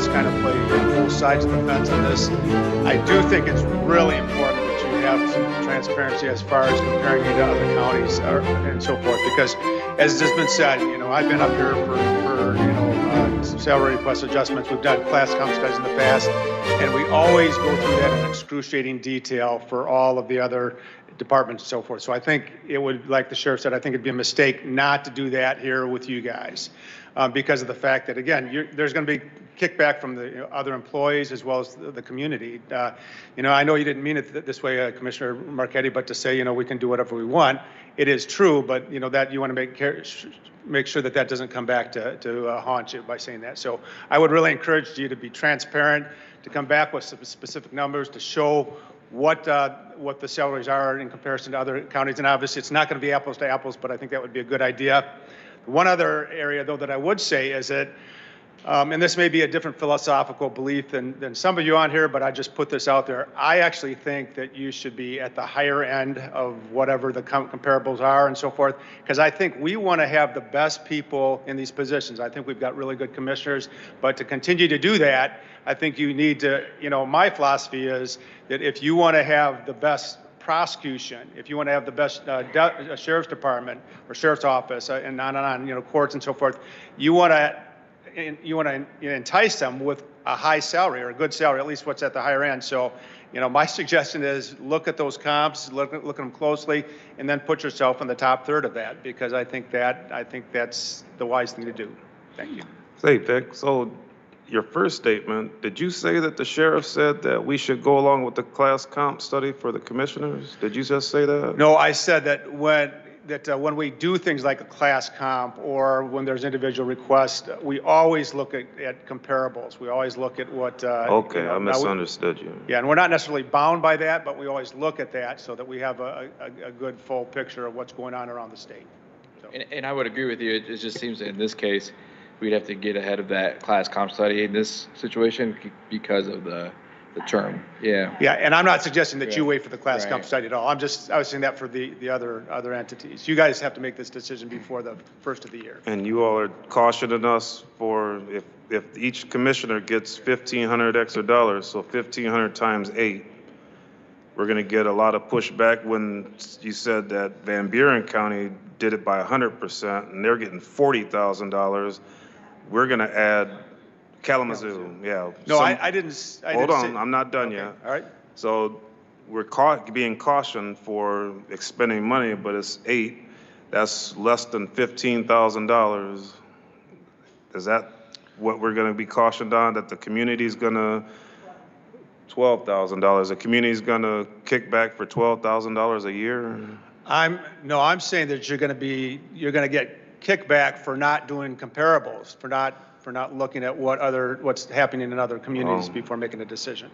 always kind of play both sides of the fence on this. I do think it's really important that you have some transparency as far as comparing you to other counties and so forth, because as has been said, I've been up here for salary request adjustments. We've done class comp studies in the past, and we always go through that in excruciating detail for all of the other departments and so forth. So I think it would, like the sheriff said, I think it'd be a mistake not to do that here with you guys, because of the fact that, again, there's going to be kickback from the other employees as well as the community. I know you didn't mean it this way, Commissioner Marchetti, but to say, we can do whatever we want, it is true, but that you want to make sure that doesn't come back to haunt you by saying that. So I would really encourage you to be transparent, to come back with some specific numbers to show what the salaries are in comparison to other counties. And obviously it's not going to be apples to apples, but I think that would be a good idea. One other area though that I would say is that, and this may be a different philosophical belief than some of you on here, but I just put this out there. I actually think that you should be at the higher end of whatever the comparables are and so forth, because I think we want to have the best people in these positions. I think we've got really good commissioners, but to continue to do that, I think you need to, my philosophy is that if you want to have the best prosecution, if you want to have the best sheriff's department or sheriff's office and on, courts and so forth, you want to entice them with a high salary or a good salary, at least what's at the higher end. So, my suggestion is look at those comps, look at them closely, and then put yourself in the top third of that, because I think that's the wise thing to do. Thank you. Say, Vic, so your first statement, did you say that the sheriff said that we should go along with the class comp study for the commissioners? Did you just say that? No, I said that when we do things like a class comp or when there's individual requests, we always look at comparables. We always look at what. Okay, I misunderstood you. Yeah, and we're not necessarily bound by that, but we always look at that so that we have a good full picture of what's going on around the state. So. And I would agree with you. It just seems that in this case, we'd have to get ahead of that class comp study in this situation because of the term. Yeah. Yeah, and I'm not suggesting that you wait for the class Right. comp study at all. I was saying that for the other entities. You guys have to make this decision before the first of the year. And you all are cautioning us for if each commissioner gets $1,500 extra dollars, so 1,500 times 8, we're going to get a lot of pushback when you said that Van Buren County did it by 100% and they're getting $40,000. We're going to add Kalamazoo, yeah. No, I didn't. Hold on, I'm not done Okay, yet. all right. So we're being cautioned for expending money, but it's 8. That's less than $15,000. Is that what we're going to be cautioned on? That the community's going to $12,000? The community's going to kick back for $12,000 a year? I'm saying that you're going to get kickback for not doing comparables, for not looking at what's happening in other communities before making a decision.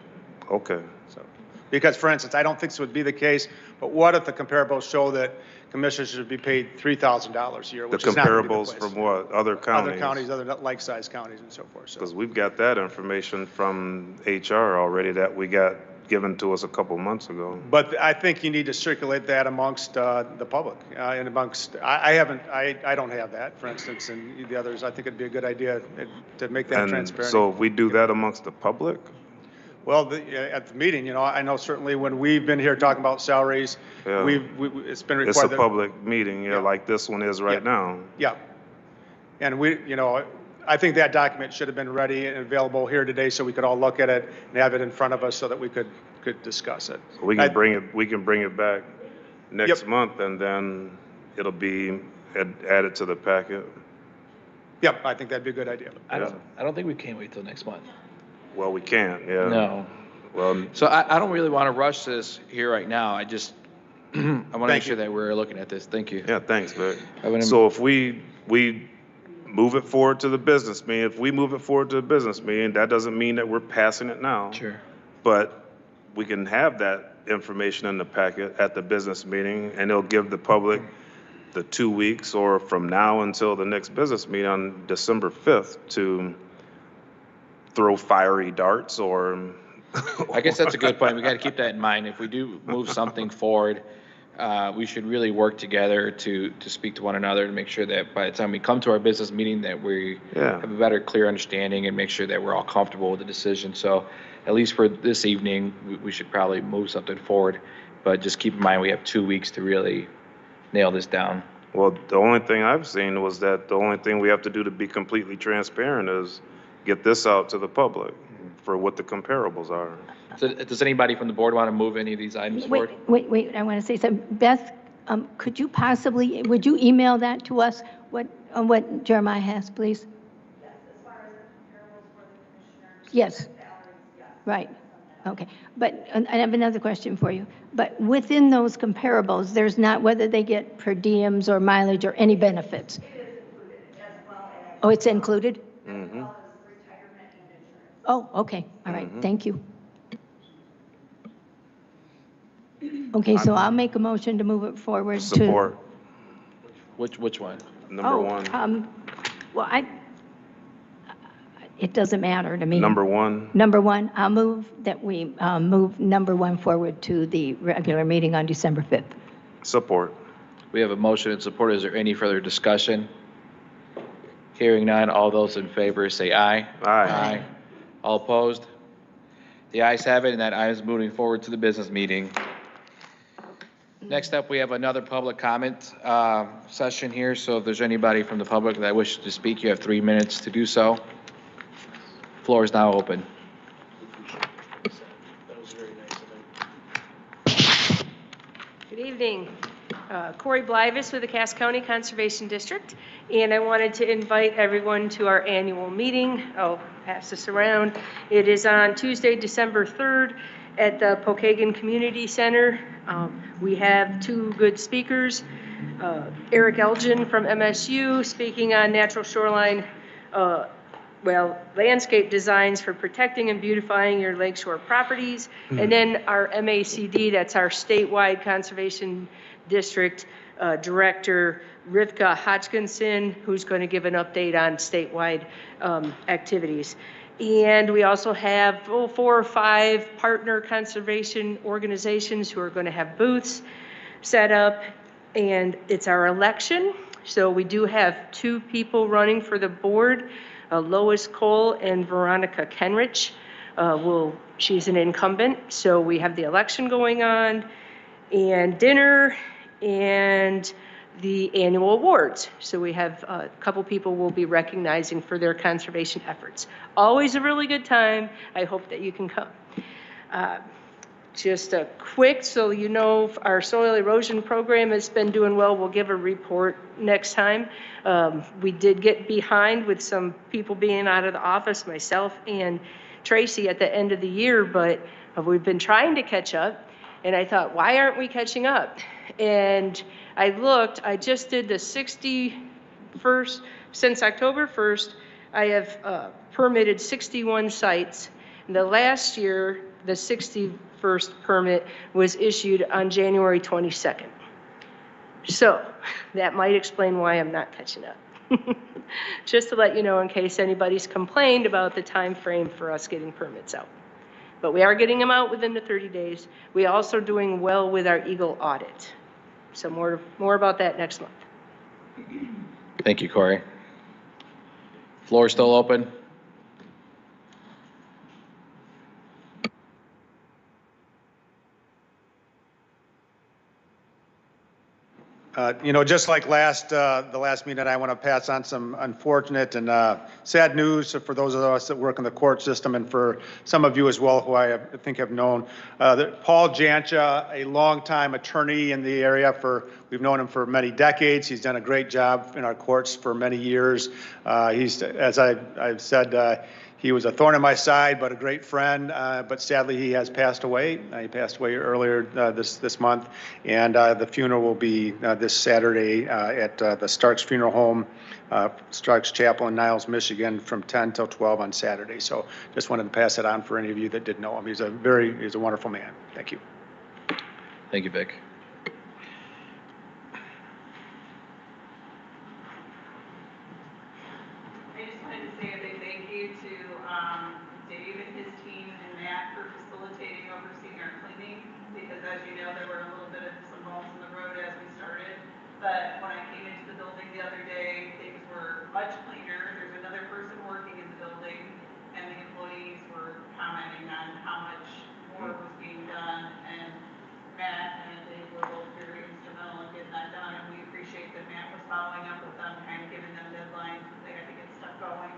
Okay. So, because for instance, I don't think this would be the case, but what if the comparables show that commissioners should be paid $3,000 a year, which The is not going to be the comparables case. from what? Other counties? Other counties, other like-sized counties and so forth. Because So, we've got that information from HR already that we got given to us a couple months ago. but I think you need to circulate that amongst the public and amongst, I don't have that, for instance, and the others. I think it'd be a good idea to make that And transparent. so if we do that amongst the public, Well, at the meeting, I know certainly when we've been here talking about salaries, Yeah. it's been required. it's a that- public meeting, Yeah. like this one is right now. Yeah. And I think that document should have been ready and available here today so we could all look at it and have it in front of us so that we could discuss it. We can bring it back next Yep. month and then it'll be added to the packet. Yep, I think that'd be a good idea. I don't think we can wait till next month. Well, we can't, yeah. No. Well, So I don't really want to rush this here right now. I just, I want to make Thank sure that we're looking at this. Thank you. yeah, thanks, Vic. I wouldn't- So if we move it forward to the business meeting, if we move it forward to the business meeting, that doesn't mean that we're passing it now. Sure. But we can have that information in the packet at the business meeting, and it'll give the public the 2 weeks or from now until the next business meeting on December 5th to throw fiery darts or. I guess that's a good point. We got to keep that in mind. If we do move something forward, we should really work together to speak to one another to make sure that by the time we come to our business meeting that we Yeah. have a better, clear understanding and make sure that we're all comfortable with the decision. So at least for this evening, we should probably move something forward. But just keep in mind, we have 2 weeks to really nail this down. Well, the only thing I've seen was that the only thing we have to do to be completely transparent is get this out to the public for what the comparables are. So does anybody from the board want to move any of these items forward? Wait, I want to say something. Beth, could you possibly, would you email that to us, what Jeremiah has, please? Yes, as far as the comparables for the commissioners. Yes. Salaries, yes. Right, okay. But, and I have another question for you. But within those comparables, there's not whether they get per diems or mileage or any benefits? It is included as well as, Oh, it's included? Mm-hmm. well as retirement and insurance. Oh, okay, all right, thank you. Okay, so I'll make a motion to move it forward to. Support, Which one? number one. Well, it doesn't matter to me. Number one, Number one, I'll move that we move number one forward to the regular meeting on December 5th. support. We have a motion and support. Is there any further discussion? Hearing none, all those in favor say aye. Aye. All opposed? The ayes have it, and that item is moving forward to the business meeting. Next up, we have another public comment session here, so if there's anybody from the public that wishes to speak, you have 3 minutes to do so. Floor is now open. Good evening. Corey Blivis with the Cass County Conservation District, and I wanted to invite everyone to our annual meeting. I'll pass this around. It is on Tuesday, December 3rd at the Pokagon Community Center. We have two good speakers, Eric Elgin from MSU speaking on natural shoreline landscape designs for protecting and beautifying your lakeshore properties. And then our MACD, that's our statewide conservation district director, Rivka Hodgkinson, who's going to give an update on statewide activities. And we also have 4 or 5 partner conservation organizations who are going to have booths set up. And it's our election. So we do have 2 people running for the board. Lois Cole and Veronica Kenrich. She's an incumbent, so we have the election going on, and dinner, and the annual awards. So we have a couple people we'll be recognizing for their conservation efforts. Always a really good time. I hope that you can come. Just a quick, so you know, our soil erosion program has been doing well. We'll give a report next time. We did get behind with some people being out of the office, myself and Tracy at the end of the year, but we've been trying to catch up. And I thought, why aren't we catching up? And I looked, I just did the 61st, since October 1st, I have permitted 61 sites. And the last year, the 61st permit was issued on January 22nd. So that might explain why I'm not catching up. Just to let you know in case anybody's complained about the time frame for us getting permits out. But we are getting them out within the 30 days. We also are doing well with our Eagle audit. So more about that next month. Thank you, Corey. Floor is still open. Just like the last meeting, I want to pass on some unfortunate and sad news for those of us that work in the court system and for some of you as well who I think have known. Paul Jancha, a longtime attorney in the area we've known him for many decades. He's done a great job in our courts for many years. He's, as I've said, he was a thorn in my side, but a great friend. But sadly, he has passed away. He passed away earlier this month, and the funeral will be this Saturday at the Starks Funeral Home, Starks Chapel in Niles, Michigan, from 10 till 12 on Saturday. So just wanted to pass it on for any of you that didn't know him. He's a wonderful man. Thank you. Thank you, Vic. I just wanted to say a big thank you to Dave and his team and Matt for facilitating, overseeing our cleaning, because as you know, there were a little bit of some bumps in the road as we started. But when I came into the building the other day, things were much cleaner. There's another person working in the building, and the employees were commenting on how much more was being done. And Matt and Dave were both very instrumental in getting that done, and we appreciate that Matt was following up with them, kind of giving them deadlines. They had to get stuff going.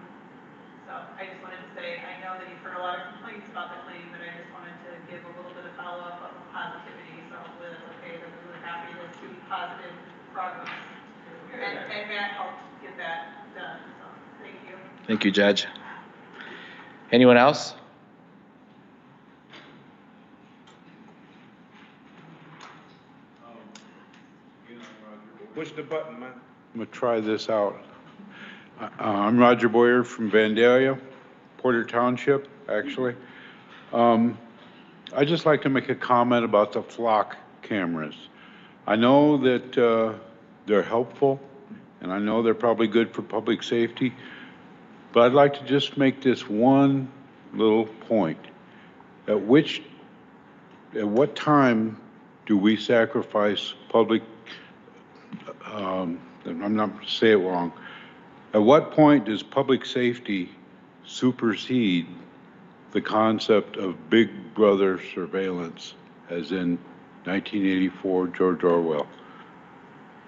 So I just wanted to say, I know that you've heard a lot of complaints about the cleaning, but I just wanted to give a little bit of follow-up of positivity. So hopefully that's okay, that we were happy to see positive progress. And Matt helped get that done, so thank you. Thank you, Judge. Anyone else? Push the button, man. I'm going to try this out. I'm Roger Boyer from Vandalia, Porter Township, actually. I'd just like to make a comment about the flock cameras. I know that they're helpful, and I know they're probably good for public safety, but I'd like to just make this one little point. At what time do we sacrifice public, I'm not going to say it wrong, at what point does public safety supersede the concept of Big Brother surveillance, as in 1984 George Orwell?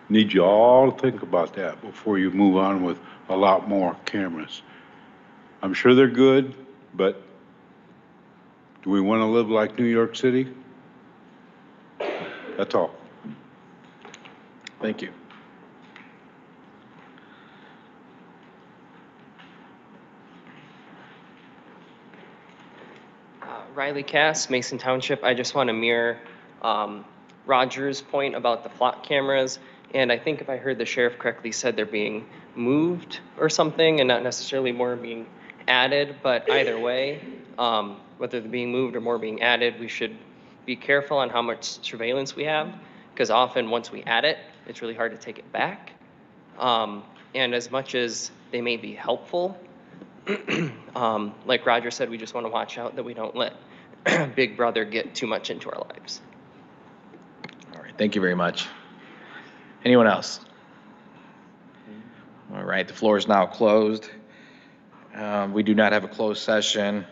Need you all to think about that before you move on with a lot more cameras. I'm sure they're good, but do we want to live like New York City? That's all. Thank you. Riley Cass, Mason Township. I just want to mirror Roger's point about the flock cameras. And I think if I heard the sheriff correctly, said they're being moved or something and not necessarily more being added. But either way, whether they're being moved or more being added, we should be careful on how much surveillance we have, because often once we add it, it's really hard to take it back. And as much as they may be helpful, like Roger said, we just want to watch out that we don't let Big Brother get too much into our lives. All right, thank you very much. Anyone else? All right, the floor is now closed. We do not have a closed session.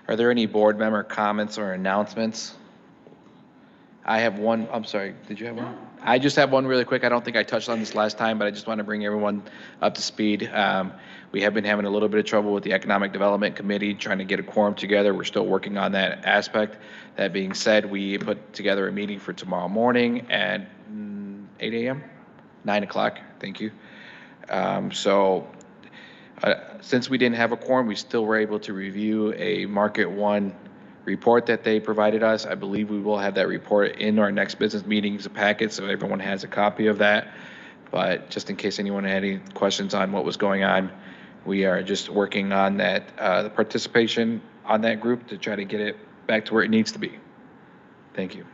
Are there any board member comments or announcements? I have one. I'm sorry, did you have one? I just have one really quick. I don't think I touched on this last time, but I just want to bring everyone up to speed. We have been having a little bit of trouble with the Economic Development Committee trying to get a quorum together. We're still working on that aspect. That being said, we put together a meeting for tomorrow morning at 8 a.m., 9 o'clock. Thank you. Since we didn't have a quorum, we still were able to review a Market One report that they provided us. I believe we will have that report in our next business meetings packet, so everyone has a copy of that. But just in case anyone had any questions on what was going on, we are just working on that, the participation on that group to try to get it back to where it needs to be. Thank you.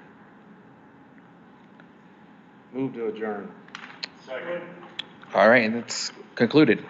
Move to adjourn. All right, and it's concluded.